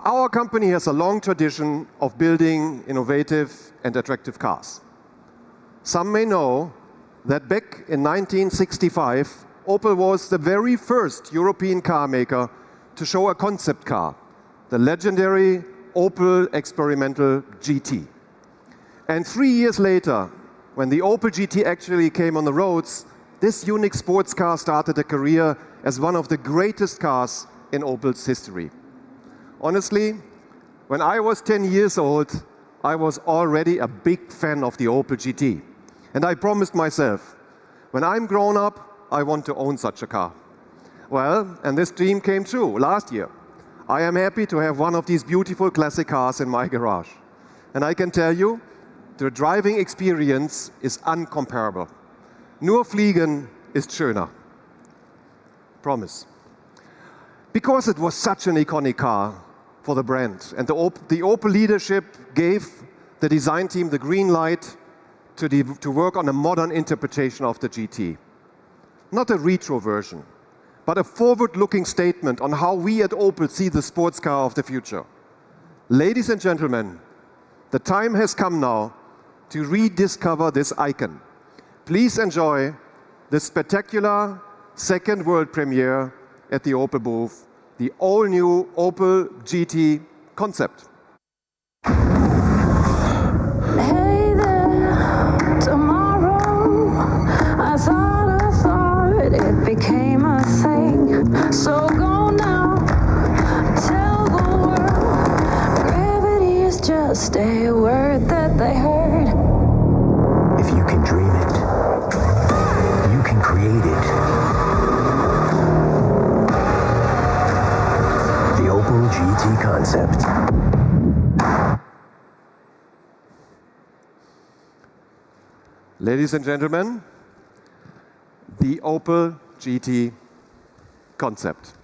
Our company has a long tradition of building innovative and attractive cars. Some may know that back in 1965, Opel was the very first European car maker to show a concept car, the legendary Opel Experimental GT. And 3 years later, when the Opel GT actually came on the roads, this unique sports car started a career as one of the greatest cars in Opel's history. Honestly, when I was 10 years old, I was already a big fan of the Opel GT. And I promised myself, when I'm grown up, I want to own such a car. Well, and this dream came true last year. I am happy to have one of these beautiful classic cars in my garage. And I can tell you, the driving experience is uncomparable. Nur fliegen ist schöner. Promise. Because it was such an iconic car for the brand, and the Opel leadership gave the design team the green light to work on a modern interpretation of the GT. Not a retro version, but a forward-looking statement on how we at Opel see the sports car of the future. Ladies and gentlemen, the time has come now to rediscover this icon. Please enjoy the spectacular second world premiere at the Opel booth, the all-new Opel GT Concept. Hey there, tomorrow, I thought it became a thing. So go now, tell the world, gravity is just a word that they heard. If you can dream it, you can create it. The Opel GT Concept. Ladies and gentlemen, the Opel GT Concept.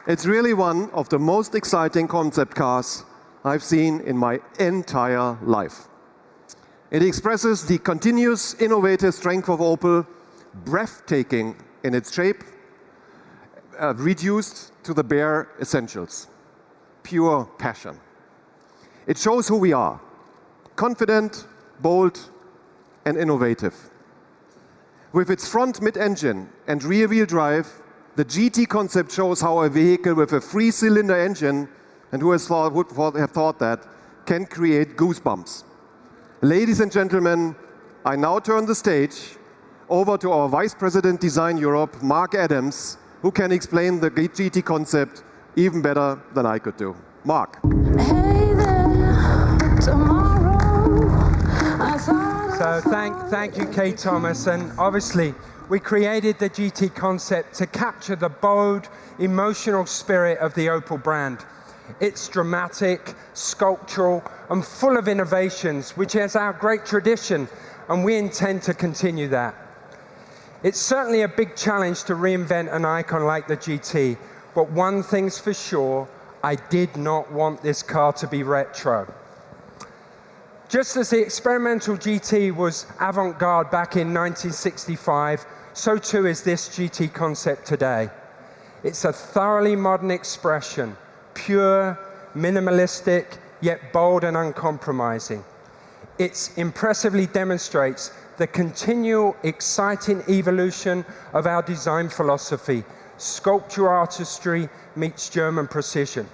It's really one of the most exciting concept cars I've seen in my entire life. It expresses the continuous innovative strength of Opel, breathtaking in its shape, reduced to the bare essentials. Pure passion. It shows who we are. Confident, bold, and innovative. With its front mid-engine and rear-wheel drive, the GT Concept shows how a vehicle with a 3-cylinder engine, and who would have thought that, can create goosebumps. Ladies and gentlemen, I now turn the stage over to our Vice President Design Europe, Mark Adams, who can explain the GT Concept even better than I could do. Mark. Hey there, tomorrow, I thought So thank you, Karl-Thomas, and obviously we created the GT Concept to capture the bold, emotional spirit of the Opel brand. It's dramatic, sculptural, and full of innovations, which is our great tradition, and we intend to continue that. It's certainly a big challenge to reinvent an icon like the GT, but one thing's for sure, I did not want this car to be retro. Just as the experimental GT was avant-garde back in 1965, so too is this GT Concept today. It's a thoroughly modern expression, pure, minimalistic, yet bold and uncompromising. It impressively demonstrates the continual, exciting evolution of our design philosophy. Sculptural artistry meets German precision.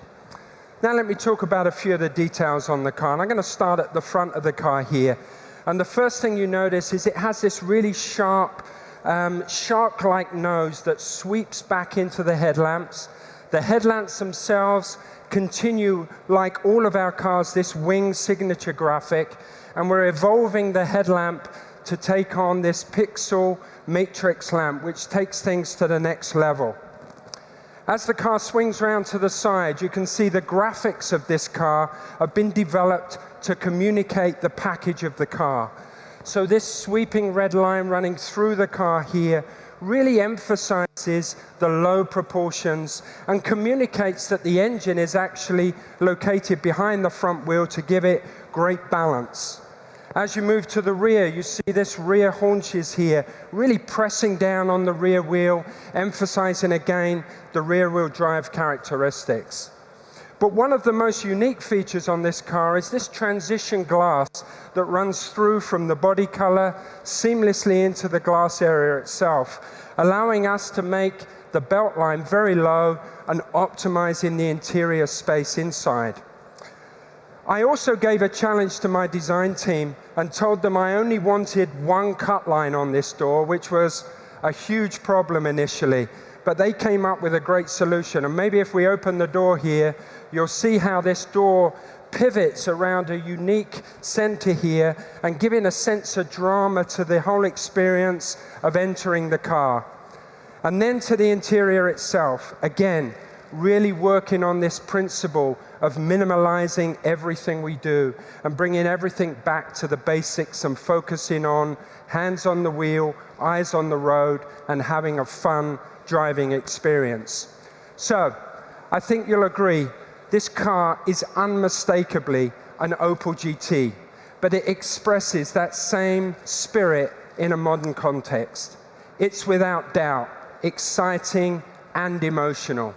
Now let me talk about a few of the details on the car. And I'm going to start at the front of the car here. And the first thing you notice is it has this really sharp, shark-like nose that sweeps back into the headlamps. The headlamps themselves continue, like all of our cars, this wing signature graphic. And we're evolving the headlamp to take on this pixel matrix lamp, which takes things to the next level. As the car swings around to the side, you can see the graphics of this car have been developed to communicate the package of the car. So this sweeping red line running through the car here really emphasizes the low proportions and communicates that the engine is actually located behind the front wheel to give it great balance. As you move to the rear, you see this rear haunches here, really pressing down on the rear wheel, emphasizing again the rear wheel drive characteristics. But one of the most unique features on this car is this transition glass that runs through from the body color seamlessly into the glass area itself, allowing us to make the belt line very low and optimizing the interior space inside. I also gave a challenge to my design team and told them I only wanted one cut line on this door, which was a huge problem initially. But they came up with a great solution. And maybe if we open the door here, you'll see how this door pivots around a unique center here and giving a sense of drama to the whole experience of entering the car. And then to the interior itself, again, really working on this principle of minimalizing everything we do and bringing everything back to the basics and focusing on hands on the wheel, eyes on the road, and having a fun driving experience. So, I think you'll agree, this car is unmistakably an Opel GT, but it expresses that same spirit in a modern context. It's without doubt exciting and emotional.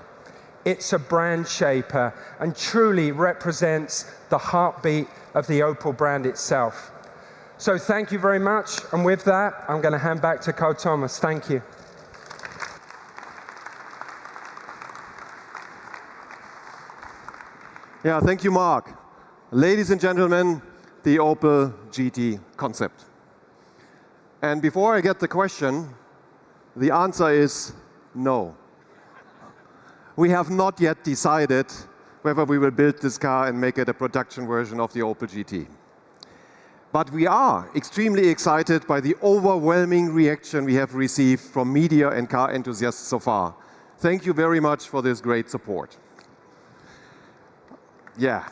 It's a brand shaper and truly represents the heartbeat of the Opel brand itself. So thank you very much, and with that, I'm going to hand back to Karl-Thomas. Thank you. Yeah, thank you, Mark. Ladies and gentlemen, the Opel GT Concept. And before I get the question, the answer is no. We have not yet decided whether we will build this car and make it a production version of the Opel GT. But we are extremely excited by the overwhelming reaction we have received from media and car enthusiasts so far. Thank you very much for this great support. Yeah.